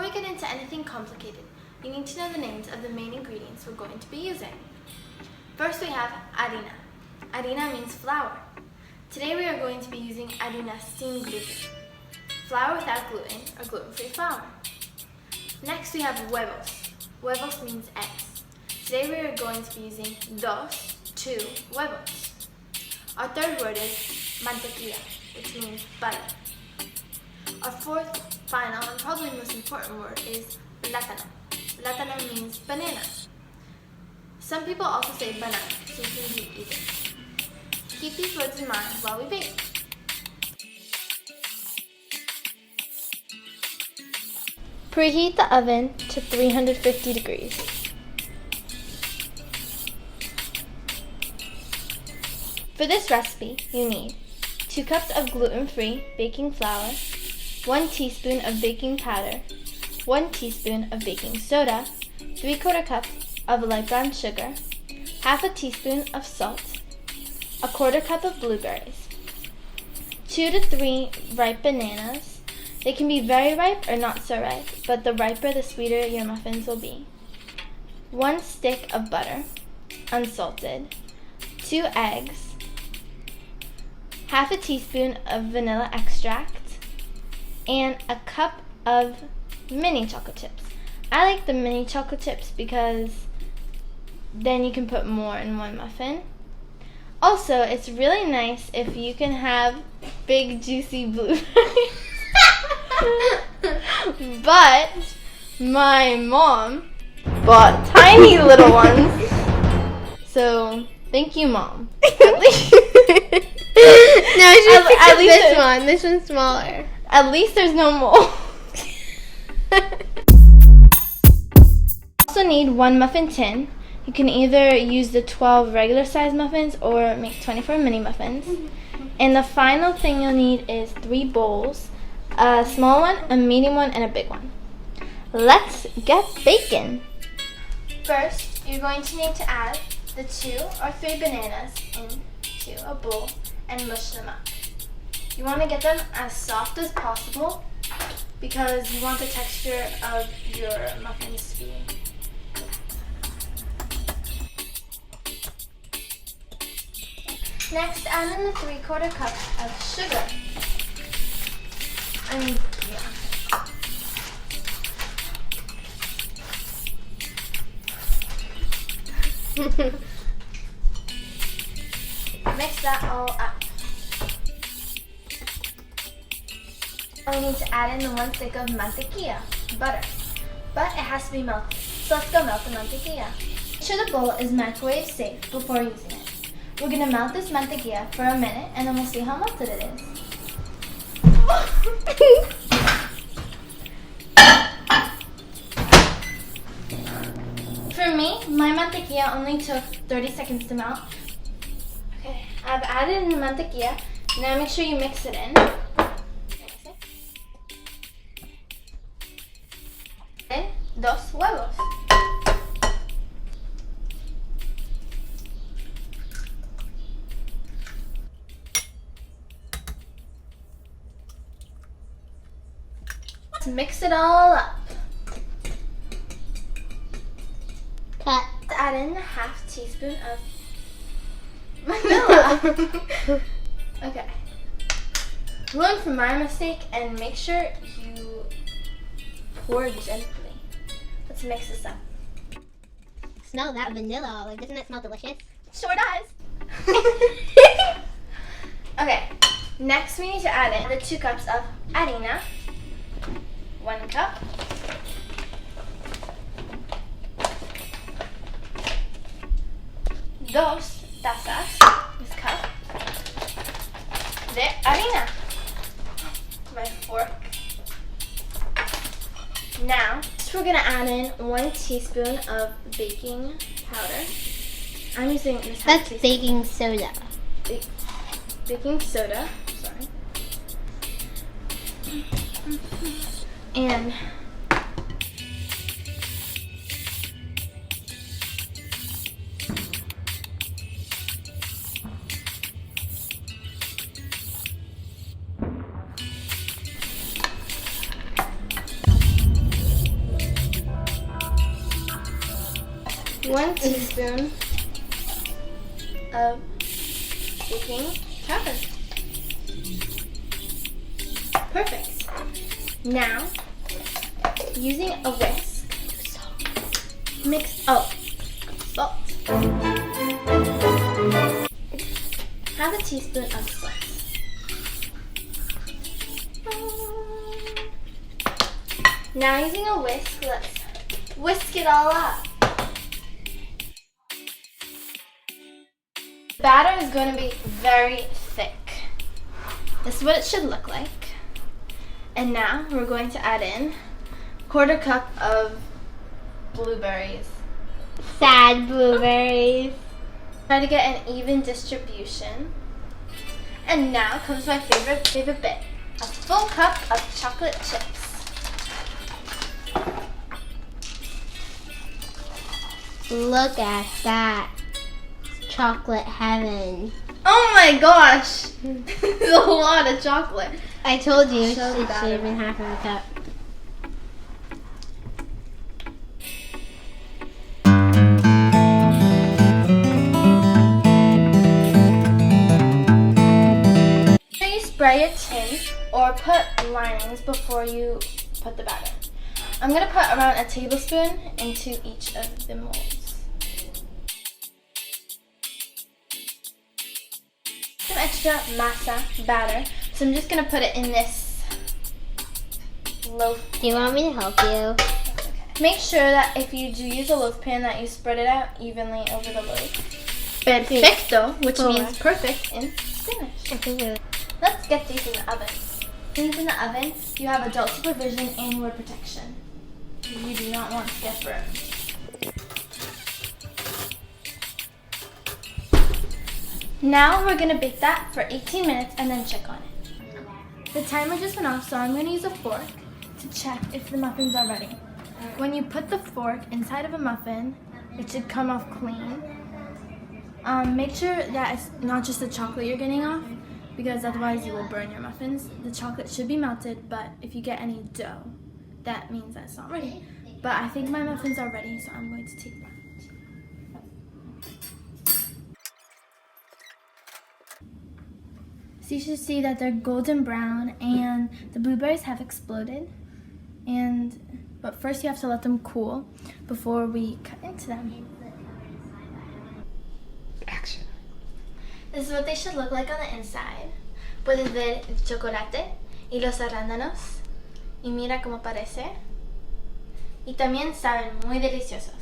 we get into anything complicated, you need to know the names of the main ingredients we're going to be using. First we have harina. Harina means flour. Today we are going to be using harina sin gluten, flour without gluten or gluten-free flour. Next we have huevos. Huevos means eggs. Today we are going to be using two huevos. Our third word is mantequilla, which means butter. Our fourth, final, and probably most important word is plátano. Plátano means banana. Some people also say banana, so you can do either. Keep these words in mind while we bake. Preheat the oven to 350 degrees. For this recipe, you need 2 cups of gluten-free baking flour, 1 teaspoon of baking powder, 1 teaspoon of baking soda, 3/4 cup of light brown sugar, half a teaspoon of salt, 1/4 cup of blueberries, 2 to 3 ripe bananas. They can be very ripe or not so ripe, but the riper the sweeter your muffins will be. 1 stick of butter, unsalted, 2 eggs, half a teaspoon of vanilla extract, and a cup of mini chocolate chips. I like the mini chocolate chips because then you can put more in one muffin. Also, it's really nice if you can have big juicy blueberries. But my mom bought tiny little ones. So, thank you, Mom. At least No, I should pick up this one. This one's smaller. At least there's no mold. Also need 1 muffin tin. You can either use the 12 regular size muffins or make 24 mini muffins. And the final thing you'll need is 3 bowls, a small one, a medium one, and a big one. Let's get baking. First, you're going to need to add the 2 or 3 bananas into a bowl and mush them up. You want to get them as soft as possible because you want the texture of your muffins to be. Next, add in the 3/4 cup of sugar. Mix that all up. We need to add in the 1 stick of mantequilla, butter, but it has to be melted. So let's go melt the mantequilla. Make sure the bowl is microwave safe before using it. We're gonna melt this mantequilla for a minute and then we'll see how melted it is. For me, my mantequilla only took 30 seconds to melt. Okay, I've added in the mantequilla. Now make sure you mix it in. Then, 2 huevos. Let's mix it all up. Cut. Add in a half teaspoon of vanilla. Okay. Learn from my mistake and make sure you pour gently. Let's mix this up. Smell that vanilla olive. Doesn't it smell delicious? Sure does. Okay. Next we need to add in the 2 cups of harina. 1 cup. 2 tazas, this cup, de harina. My fork. Now, we're gonna add in 1 teaspoon of baking powder. I'm using this. That's baking soda. Baking soda, sorry. And 1 teaspoon of baking powder. Perfect. Now, using a whisk, mix, salt. Half a teaspoon of salt. Now using a whisk, let's whisk it all up. The batter is going to be very thick. This is what it should look like. And now we're going to add in a 1/4 cup of blueberries. Sad blueberries. Try to get an even distribution. And now comes my favorite bit. A full cup of chocolate chips. Look at that. Chocolate heaven. Oh my gosh! There's a lot of chocolate. I told you it So should bad. have been half of a cup. Make sure you spray your tin or put linings before you put the batter. I'm going to put around a tablespoon into each of the molds. Some extra masa batter, so I'm just going to put it in this loaf. Do you want me to help you? Make sure that if you do use a loaf pan that you spread it out evenly over the loaf. Perfecto, which means perfect in Spanish. Let's get these in the oven. These in the oven, you have adult supervision and word protection. You do not want to get burned. Now we're going to bake that for 18 minutes and then check on it. The timer just went off, so I'm going to use a fork to check if the muffins are ready. When you put the fork inside of a muffin, it should come off clean. Make sure that it's not just the chocolate you're getting off, because otherwise you will burn your muffins. The chocolate should be melted, but if you get any dough, that means that it's not ready. But I think my muffins are ready, so I'm going to take them out. So you should see that they're golden brown and the blueberries have exploded. But first you have to let them cool before we cut into them. Action. This is what they should look like on the inside. Puedes ver el chocolate y los arándanos. Y mira cómo parece. Y también saben muy deliciosos.